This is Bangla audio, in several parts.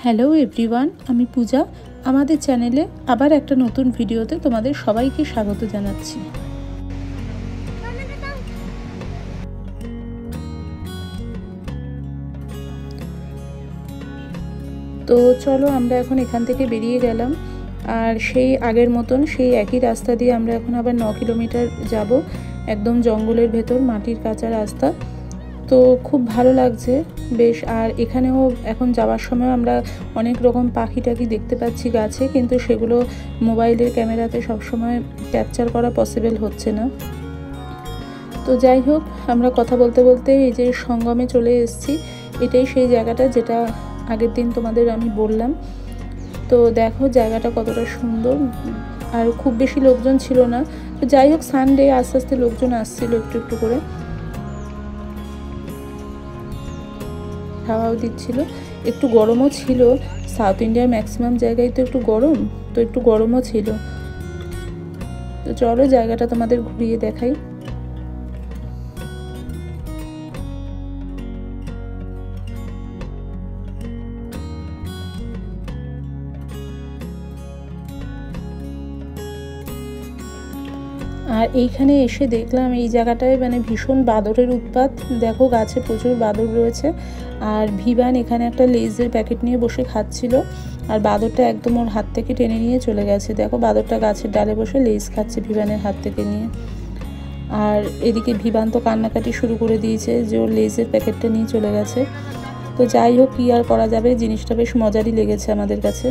হ্যালো এভরিওয়ান, আমি পূজা। আমাদের চ্যানেলে আবার একটা নতুন ভিডিওতে তোমাদের সবাইকে স্বাগত জানাচ্ছি। তো চলো, আমরা এখন এখান থেকে বেরিয়ে গেলাম। আর সেই আগের মতন সেই একই রাস্তা দিয়ে আমরা এখন আবার 9 কিলোমিটার যাব, একদম জঙ্গলের ভেতর, মাটির কাঁচা রাস্তা। তো খুব ভালো লাগছে বেশ। আর এখানেও এখন যাওয়ার সময় আমরা অনেক রকম পাখি টাখি দেখতে পাচ্ছি গাছে, কিন্তু সেগুলো মোবাইলের ক্যামেরাতে সবসময় ক্যাপচার করা পসিবল হচ্ছে না। তো যাই হোক, আমরা কথা বলতে বলতে এই যে সঙ্গমে চলে এসেছি। এটাই সেই জায়গাটা যেটা আগের দিন তোমাদের আমি বললাম। তো দেখো জায়গাটা কতটা সুন্দর, আর খুব বেশি লোকজন ছিল না। তো যাই হোক, সানডে আস্তে আস্তে লোকজন আসছিল একটু একটু করে, হাওয়াও দিচ্ছিল, একটু গরমও ছিল। সাউথ ইন্ডিয়ার ম্যাক্সিমাম জায়গায় তো একটু গরম, তো একটু গরমও ছিল। তো চলো জায়গাটা তোমাদের ঘুরিয়ে দেখাই। আর এইখানে এসে দেখলাম এই জায়গাটায় মানে ভীষণ বাদরের উৎপাত। দেখো গাছে প্রচুর বাদর রয়েছে। আর ভিবান এখানে একটা লেজের প্যাকেট নিয়ে বসে খাচ্ছিল, আর বাদরটা একদম ওর হাত থেকে টেনে নিয়ে চলে গেছে। দেখো বাদরটা গাছের ডালে বসে লেজ খাচ্ছে ভিবানের হাত থেকে নিয়ে। আর এদিকে ভিবান তো কান্নাকাটি শুরু করে দিয়েছে যে ওর লেজের প্যাকেটটা নিয়ে চলে গেছে। তো যাই হোক, কী আর করা যাবে, জিনিসটা বেশ মজারই লেগেছে আমাদের কাছে।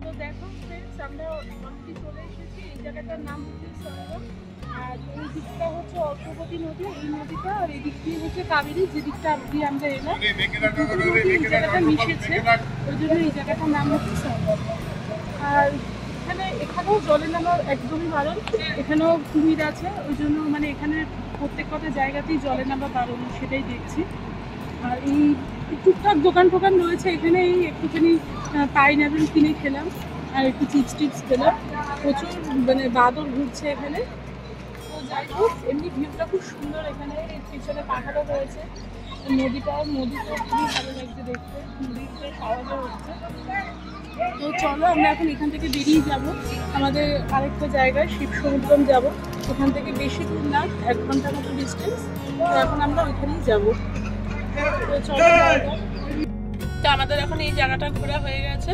তো দেখো ফ্রেন্ডস, আমরা অলরেডি চলে এসেছি। এই জায়গাটার নাম হচ্ছে সঙ্গম। আর এই দিকটা হচ্ছে অর্কবতী নদী, এই নদীটা, আর এই দিক দিয়ে হচ্ছে কাবেরী, যে দিকটা দিয়ে আমরা এলাম। এই জায়গাটা মিশেছে, ওই জন্য এই জায়গাটার নাম হচ্ছে সঙ্গম। আর এখানেও জলে নামা একদমই বারণ। এখানেও কুমির আছে, ওই জন্য মানে এখানে প্রত্যেক কটা জায়গাতেই জলে নামা বারণ, সেটাই দেখছি। আর এই টুকটাক দোকান টোকান রয়েছে এখানে, এই একটুখানি পাইনাপেল কিনে খেলাম আর একটু চিপস টিপস খেলাম। প্রচুর মানে বাদর ঘুরছে এখানে। তো যাই হোক, এমনি ভিউটা খুব সুন্দর। এখানে পিছনে পাহাড়ও রয়েছে, নদীটাও খুবই ভালো লাগছে দেখতে, নদীতে আওয়াজও হচ্ছে। তো চলো, আমরা এখন এখান থেকে বেরিয়ে যাব আমাদের আরেকটা জায়গায়, শিব সমুদ্রম যাব। ওখান থেকে বেশি দূর না, 1 ঘন্টার মতো ডিস্টেন্স। তো এখন আমরা ওইখানেই যাবো। তো আমাদের এখন এই জায়গাটা ঘোরা হয়ে গেছে,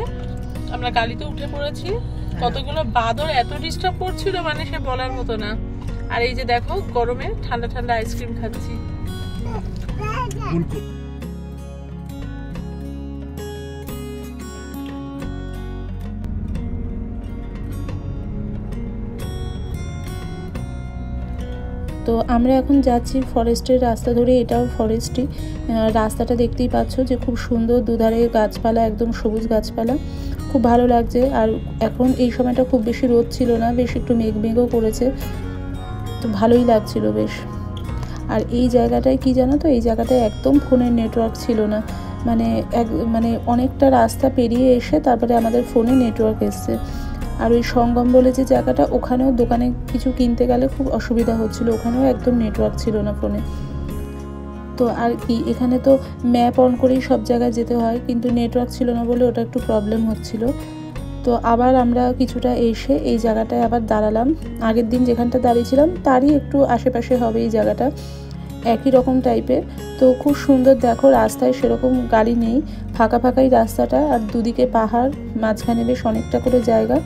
আমরা গাড়িতে উঠে পড়েছি। কতগুলো বাদর এত ডিস্টার্ব করছিল মানে সে বলার মতো না। আর এই যে দেখো, গরমে ঠান্ডা ঠান্ডা আইসক্রিম খাচ্ছি। তো আমরা এখন যাচ্ছি ফরেস্টের রাস্তা ধরে, এটাও ফরেস্টই। রাস্তাটা দেখতেই পাচ্ছ যে খুব সুন্দর, দুধারে গাছপালা, একদম সবুজ গাছপালা, খুব ভালো লাগছে। আর এখন এই সময়টা খুব বেশি রোদ ছিল না, বেশ একটু মেঘও করেছে, তো ভালোই লাগছিল বেশ। আর এই জায়গাটায় কি জানো তো, এই জায়গাটায় একদম ফোনের নেটওয়ার্ক ছিল না। মানে অনেকটা রাস্তা পেরিয়ে এসে তারপরে আমাদের ফোনে নেটওয়ার্ক এসছে। আর ওই সঙ্গম বলে যে জায়গাটা, ওখানেও দোকানে কিছু কিনতে গেলে খুব অসুবিধা হচ্ছিল, ওখানেও একদম নেটওয়ার্ক ছিল না ফোনে। তো আর কি, এখানে তো ম্যাপ অন করেই সব জায়গায় যেতে হয়, কিন্তু নেটওয়ার্ক ছিল না বলে ওটা একটু প্রবলেম হচ্ছিল। তো আবার আমরা কিছুটা এসে এই জায়গাটায় আবার দাঁড়ালাম। আগের দিন যেখানটা দাঁড়িয়েছিলাম তারই একটু আশেপাশে হবে এই জায়গাটা, একই রকম টাইপের। তো খুব সুন্দর, দেখো রাস্তায় সেরকম গাড়ি নেই, ফাঁকা ফাঁকাই রাস্তাটা, আর দুদিকে পাহাড়, মাঝখানে বেশ অনেকটা করে জায়গা।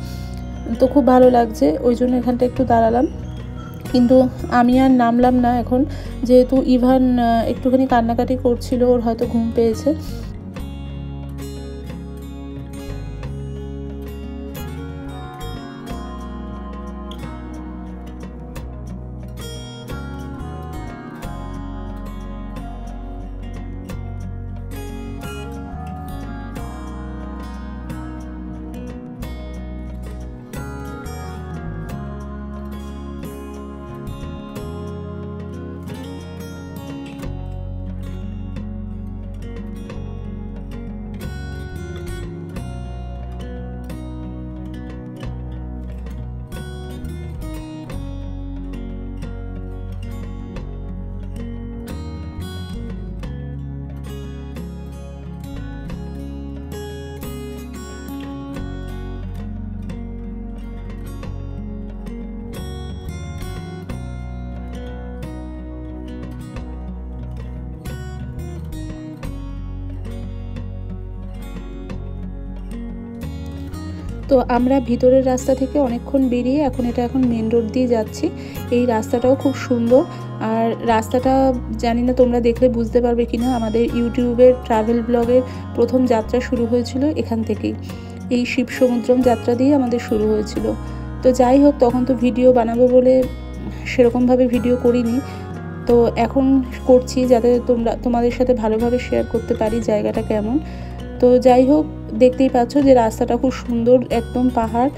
তো খুব ভালো লাগছে, ওই জন্য এখানটা একটু দাঁড়ালাম। কিন্তু আমি আর নামলাম না এখন, যেহেতু ইভান একটুখানি কান্নাকাটি করছিল, ওর হয়তো ঘুম পেয়েছে। তো আমরা ভিতরের রাস্তা থেকে অনেকক্ষণ বেরিয়ে এখন মেন রোড দিয়ে যাচ্ছি। এই রাস্তাটাও খুব সুন্দর, আর রাস্তাটা জানি না তোমরা দেখলে বুঝতে পারবে কিনা, আমাদের ইউটিউবের ট্রাভেল ব্লগের প্রথম যাত্রা শুরু হয়েছিল এখান থেকেই। এই শিব সমুদ্রম যাত্রা দিয়ে আমাদের শুরু হয়েছিল। তো যাই হোক, তখন তো ভিডিও বানাবো বলে সেরকমভাবে ভিডিও করিনি, তো এখন করছি যাতে তোমাদের সাথে ভালোভাবে শেয়ার করতে পারি জায়গাটা কেমন। তো যাই হোক, দেখতেই পাচ্ছ যে রাস্তাটা খুব সুন্দর, একদম পাহাড়,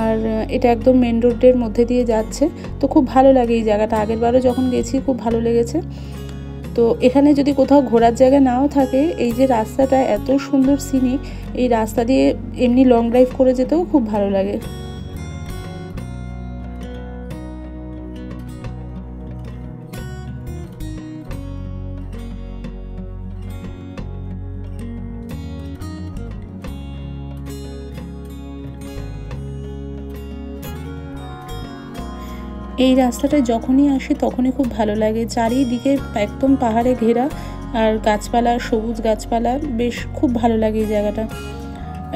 আর এটা একদম মেন রোডের মধ্যে দিয়ে যাচ্ছে। তো খুব ভালো লাগে এই জায়গাটা, আগেরবারও যখন গেছি খুব ভালো লেগেছে। তো এখানে যদি কোথাও ঘোরার জায়গা নাও থাকে, এই যে রাস্তাটা এত সুন্দর সিনিক, এই রাস্তা দিয়ে এমনি লং ড্রাইভ করে যেতেও খুব ভালো লাগে। এই রাস্তাটায় যখনই আসি তখনই খুব ভালো লাগে, চারিদিকে একদম পাহাড়ে ঘেরা, আর গাছপালা, সবুজ গাছপালা, বেশ খুব ভালো লাগে এই জায়গাটা,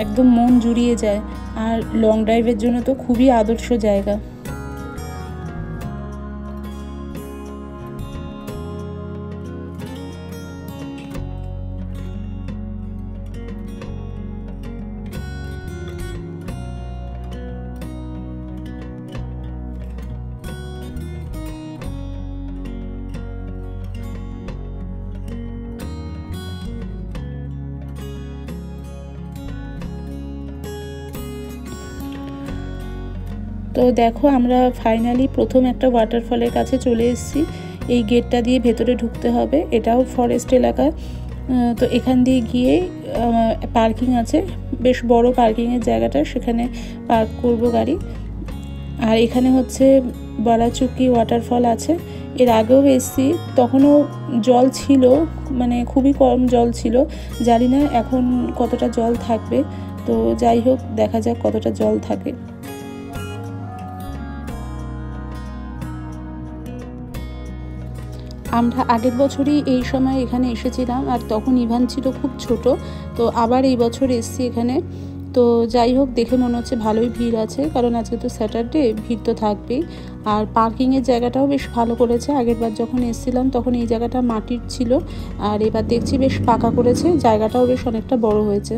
একদম মন জুড়িয়ে যায়। আর লং ড্রাইভের জন্য তো খুবই আদর্শ জায়গা। তো দেখো, আমরা ফাইনালি প্রথম একটা ওয়াটারফলের কাছে চলে এসেছি। এই গেটটা দিয়ে ভেতরে ঢুকতে হবে, এটাও ফরেস্ট এলাকা। তো এখান দিয়ে গিয়ে পার্কিং আছে, বেশ বড় পার্কিংয়ের জায়গাটা, সেখানে পার্ক করব গাড়ি। আর এখানে হচ্ছে বালাচুকি ওয়াটারফল আছে, এর আগেও এসেছি, তখনও জল ছিল, মানে খুবই কম জল ছিল, জানি না এখন কতটা জল থাকবে। তো যাই হোক, দেখা যাক কতটা জল থাকে। আমরা আগের বছরই এই সময় এখানে এসেছিলাম, আর তখন ইভান ছিল খুব ছোট। তো আবার এই বছর এসেছি এখানে। তো যাই হোক, দেখে মনে হচ্ছে ভালোই ভিড় আছে, কারণ আজকে তো স্যাটারডে, ভিড় তো থাকবেই। আর পার্কিংয়ের জায়গাটাও বেশ ভালো করেছে, আগেরবার যখন এসেছিলাম তখন এই জায়গাটা মাটির ছিল, আর এবার দেখছি বেশ পাকা করেছে, জায়গাটাও বেশ অনেকটা বড় হয়েছে।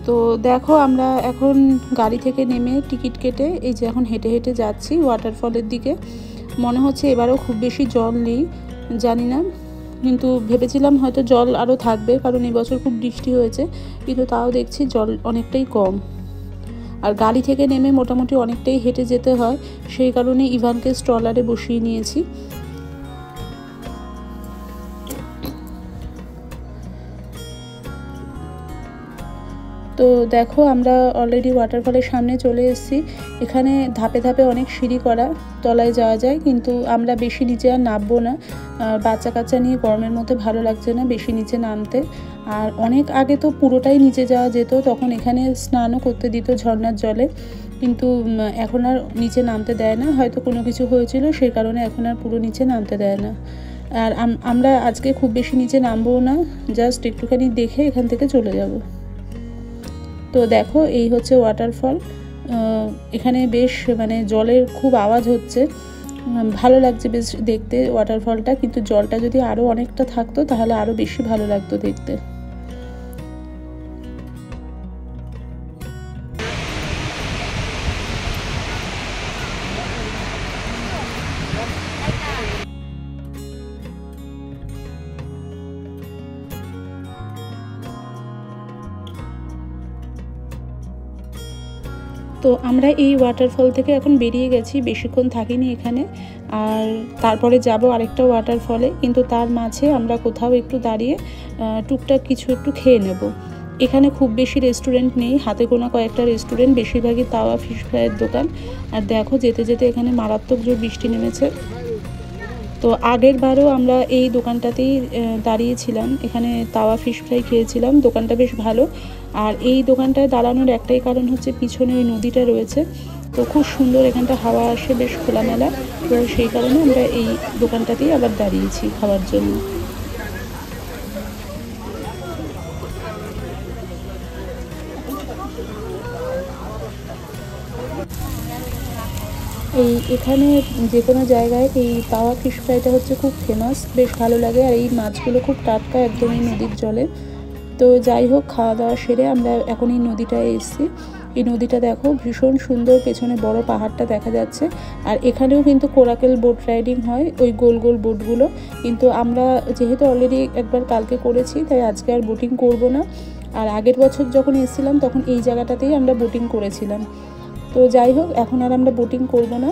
তো দেখো, আমরা এখন গাড়ি থেকে নেমে টিকিট কেটে এই যে এখন হেঁটে হেঁটে যাচ্ছি ওয়াটারফলের দিকে। মনে হচ্ছে এবারও খুব বেশি জল নেই, জানি না, কিন্তু ভেবেছিলাম হয়তো জল আরও থাকবে, কারণ এবছর খুব বৃষ্টি হয়েছে, কিন্তু তাও দেখছি জল অনেকটাই কম। আর গাড়ি থেকে নেমে মোটামুটি অনেকটাই হেঁটে যেতে হয়, সেই কারণে ইভানকে স্ট্রলারে বসিয়ে নিয়েছি। তো দেখো, আমরা অলরেডি ওয়াটারফলের সামনে চলে এসেছি। এখানে ধাপে ধাপে অনেক সিঁড়ি করা, তলায় যাওয়া যায়, কিন্তু আমরা বেশি নিচে আর নামবো না, বাচ্চা কাচ্চা নিয়ে গরমের মধ্যে ভালো লাগছে না বেশি নিচে নামতে। আর অনেক আগে তো পুরোটাই নিচে যাওয়া যেত, তখন এখানে স্নানও করতে দিত ঝর্ণার জলে, কিন্তু এখন আর নিচে নামতে দেয় না, হয়তো কোনো কিছু হয়েছিল সেই কারণে এখন আর পুরো নিচে নামতে দেয় না। আর আমরা আজকে খুব বেশি নিচে নামবো না, জাস্ট একটুখানি দেখে এখান থেকে চলে যাব। তো দেখো, এই হচ্ছে ওয়াটারফল। এখানে বেশ মানে জলের খুব আওয়াজ হচ্ছে, ভালো লাগছে বেশ দেখতে ওয়াটারফলটা, কিন্তু জলটা যদি আরও অনেকটা থাকতো তাহলে আরও বেশি ভালো লাগতো দেখতে। তো আমরা এই ওয়াটারফল থেকে এখন বেরিয়ে গেছি, বেশিক্ষণ থাকিনি এখানে, আর তারপরে যাব আরেকটা ওয়াটারফলে, কিন্তু তার মাঝে আমরা কোথাও একটু দাঁড়িয়ে টুকটাক কিছু একটু খেয়ে নেব। এখানে খুব বেশি রেস্টুরেন্ট নেই, হাতে গোনা কয়েকটা রেস্টুরেন্ট, বেশিরভাগই তাওয়া ফিশ ফ্রাইয়ের দোকান। আর দেখো, যেতে যেতে এখানে মারাত্মক জোর বৃষ্টি নেমেছে। তো আগের বারও আমরা এই দোকানটাতেই দাঁড়িয়েছিলাম, এখানে তাওয়া ফিশ ফ্রাই খেয়েছিলাম, দোকানটা বেশ ভালো। আর এই দোকানটায় দাঁড়ানোর একটাই কারণ হচ্ছে পিছনে ওই নদীটা রয়েছে, তো খুব সুন্দর এখানটা হাওয়া আসে, বেশ খোলামেলা, তো সেই কারণে আমরা এই দোকানটাতেই আবার দাঁড়িয়েছি খাওয়ার জন্য। এখানে যে কোনো জায়গায় এই তাওয়া ফিশ ফ্রাইটা হচ্ছে খুব ফেমাস, বেশ ভালো লাগে। আর এই মাছগুলো খুব টাটকা একদম এই নদীর জলে। তো যাই হোক, খাওয়া দাওয়া সেরে আমরা এখন এই নদীটায় এসেছি। এই নদীটা দেখো ভীষণ সুন্দর, পেছনে বড় পাহাড়টা দেখা যাচ্ছে। আর এখানেও কিন্তু কোরাকেল বোট রাইডিং হয়, ওই গোল গোল বোটগুলো। কিন্তু আমরা যেহেতু অলরেডি একবার কালকে করেছি, তাই আজকে আর বোটিং করব না। আর আগের বছর যখন এসেছিলাম তখন এই জায়গাটাতেই আমরা বোটিং করেছিলাম। তো যাই হোক, এখন আর আমরা বোটিং করব না।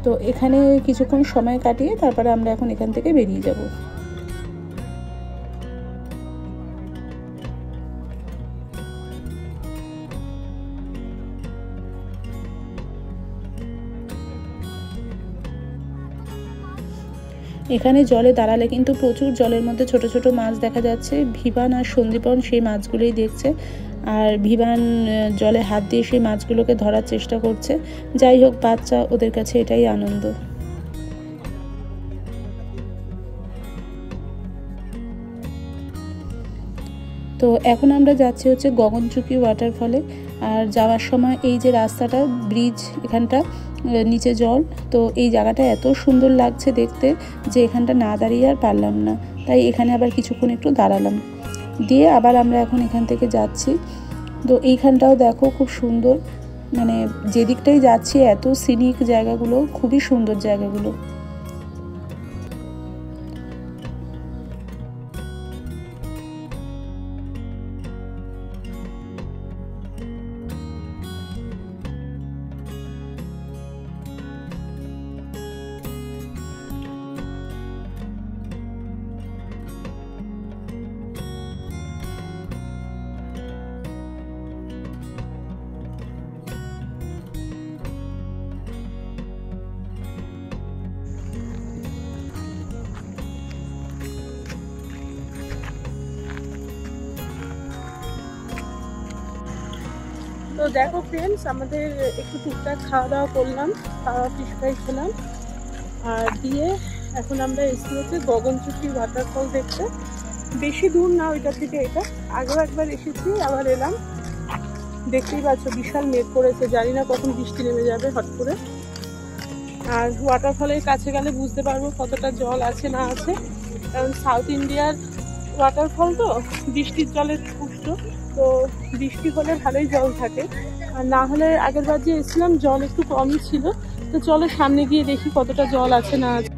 তো এখানে কিছুক্ষণ সময় কাটিয়ে তারপরে আমরা এখন এখান থেকে বেরিয়ে যাব। এখানে জলে দাঁড়ালে কিন্তু প্রচুর জলের মধ্যে ছোট ছোট মাছ দেখা যাচ্ছে। ভিভান আর সন্দীপন সেই মাছগুলোই দেখছে, আর ভিভান জলে হাত দিয়ে সেই মাছগুলোকে ধরার চেষ্টা করছে। যাই হোক, বাচ্চা, ওদের কাছে এটাই আনন্দ। তো এখন আমরা যাচ্ছি হচ্ছে গগনচুকি ওয়াটারফলে। আর যাওয়ার সময় এই যে রাস্তাটা, ব্রিজ, এখানটা নিচে জল। তো এই জায়গাটা এত সুন্দর লাগছে দেখতে যে এখানটা না দাঁড়িয়ে আর পারলাম না, তাই এখানে আবার কিছুক্ষণ একটু দাঁড়ালাম। দিয়ে আবার আমরা এখন এখান থেকে যাচ্ছি। তো এইখানটাও দেখো খুব সুন্দর, মানে যেদিকটাই যাচ্ছি এত সিনিক জায়গাগুলো, খুবই সুন্দর জায়গাগুলো। তো দেখো ফ্রেন্ডস, আমাদের একটু টুকটাক খাওয়া দাওয়া করলাম, তাওয়া ফিশ ফ্রাই খেলাম, আর দিয়ে এখন আমরা এসেছি হচ্ছে গগনচুকি ওয়াটারফল দেখতে। বেশি দূর না ওইটা থেকে এটা, আগেও একবার এসেছি, আবার এলাম। দেখতেই পাচ্ছ বিশাল মেঘ করেছে, জানি না কখন বৃষ্টি নেমে যাবে হট করে। আর ওয়াটারফলের কাছে গেলে বুঝতে পারবো কতটা জল আছে না আছে, কারণ সাউথ ইন্ডিয়ার ওয়াটারফল তো বৃষ্টির জলে পুষ্ট। তো বৃষ্টি হলে ভালোই জল থাকে, আর না হলে আগের বার যে এসেছিলাম জল একটু কমই ছিল। তো চলো সামনে গিয়ে দেখি কতটা জল আছে না আছে।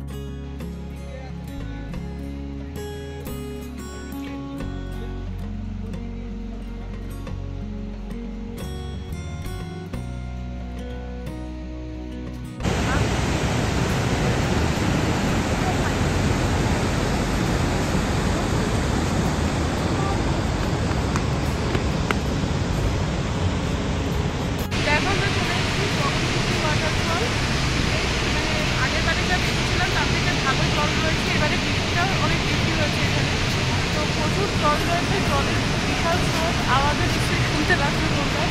আওয়াজের নিশ্চয়ই শুনতে পাচ্ছ তোমরা,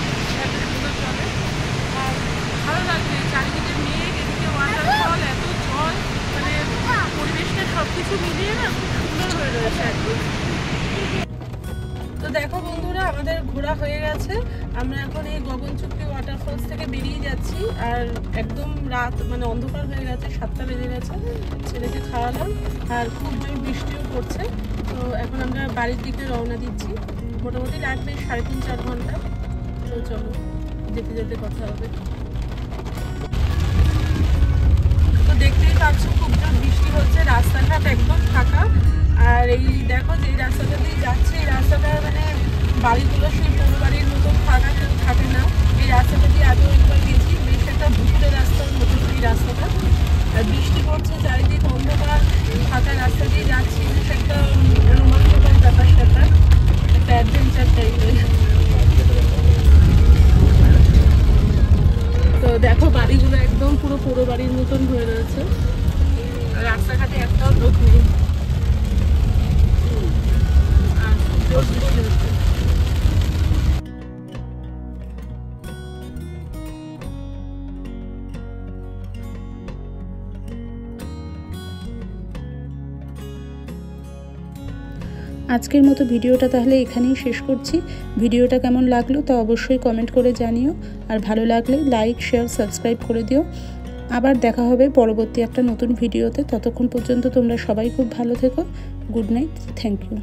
এত সুন্দর জলে। আর ভালো লাগছে, চারিদিকে মেঘ, এদিকে ওয়াটারফল, এত জল, মানে পরিবেশটা সব কিছু মিলিয়ে না খুব সুন্দর হয়ে রয়েছে একদম। তো দেখো বন্ধুরা, আমাদের ঘোরা হয়ে গেছে। আমরা এখন এই গগনচুকি ওয়াটারফলস থেকে বেরিয়ে যাচ্ছি। আর একদম রাত, মানে অন্ধকার হয়ে গেছে, 7টা বেজে গেছে। ছেলেকে খাওয়ালাম, আর খুব জোর বৃষ্টিও পড়ছে। তো এখন আমরা বাড়ির দিকে রওনা দিচ্ছি। মোটামুটি লাগবে 3.5-4 ঘন্টা। তো চলো যেতে যেতে কথা হবে। তো দেখতেই পাচ্ছ খুব জোর বৃষ্টি হচ্ছে, রাস্তাঘাট একদম ফাঁকা। আর এই দেখো যে রাস্তাটা দিয়ে যাচ্ছে, এই রাস্তাটা মানে বাড়িগুলো সেই পুরো বাড়ির মতন ফাঁকা, কেউ থাকে না। এই রাস্তাটা দিয়ে আগে একবার গেছি, বেশ একটা ভুতুরে রাস্তার মতো এই রাস্তাটা। আর বৃষ্টি পড়ছে, চারিদিক অন্ধকার, ফাঁকা রাস্তা দিয়ে যাচ্ছি, বেশ একটা রোমাঞ্চকর ব্যাপার স্যাপার, একটা অ্যাডভেঞ্চার টাইপের। তো দেখো বাড়িগুলো একদম পুরো পুরো বাড়ির মতন হয়ে রয়েছে, রাস্তাঘাটে একটাও লোক নেই। আজকের মতো ভিডিওটা তাহলে এখানেই শেষ করছি। ভিডিওটা কেমন লাগলো তা অবশ্যই কমেন্ট করে জানিও, আর ভালো লাগলে লাইক, শেয়ার, সাবস্ক্রাইব করে দিও। আবার দেখা হবে পরবর্তী একটা নতুন ভিডিওতে। ততক্ষণ পর্যন্ত তোমরা সবাই খুব ভালো থেকো। Good night, thank you.